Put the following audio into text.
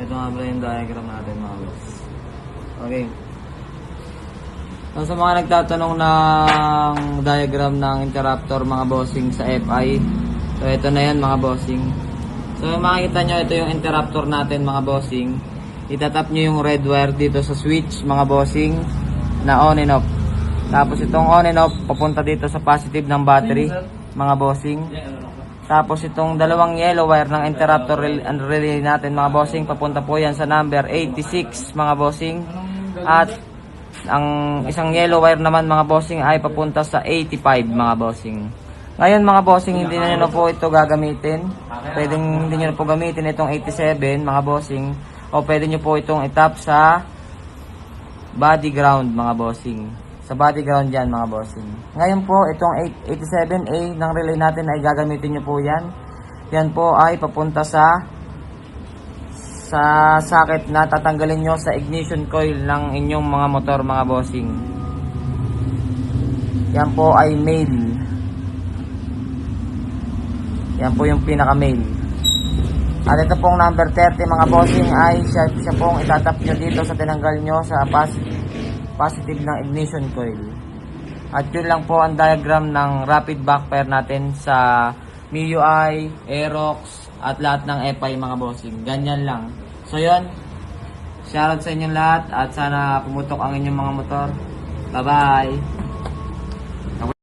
Ito nga pala yung diagram natin mga boss. Okay. So, sa mga nagtatanong ng diagram ng interruptor mga bossing sa FI, so ito na yan mga bossing. So makikita nyo, ito yung interruptor natin mga bossing. Itatap nyo yung red wire dito sa switch mga bossing na on and off. Tapos itong on and off papunta dito sa positive ng battery mga bossing. Tapos itong dalawang yellow wire ng interruptor relay natin mga bossing, papunta po yan sa number 86 mga bossing. At ang isang yellow wire naman mga bossing ay papunta sa 85 mga bossing. Ngayon mga bossing, hindi na nyo po ito gagamitin. Pwedeng hindi nyo po gamitin itong 87 mga bossing. O pwede nyo po itong itap sa body ground mga bossing. Sa body ground yan mga bossing. Ngayon po itong 87A ng relay natin ay gagamitin nyo po yan. Yan po ay papunta sa socket na tatanggalin nyo sa ignition coil ng inyong mga motor mga bossing. Yan po ay male. Yan po yung pinaka male. At ito pong number 30 mga bossing ay siya pong itatap nyo dito sa tinanggal nyo sa positive ng ignition coil. At yun lang po ang diagram ng rapid backfire natin sa MIUI, Aerox at lahat ng FI mga bossing. Ganyan lang. So yun, shoutout sa inyong lahat at sana pumutok ang inyong mga motor. Bye bye.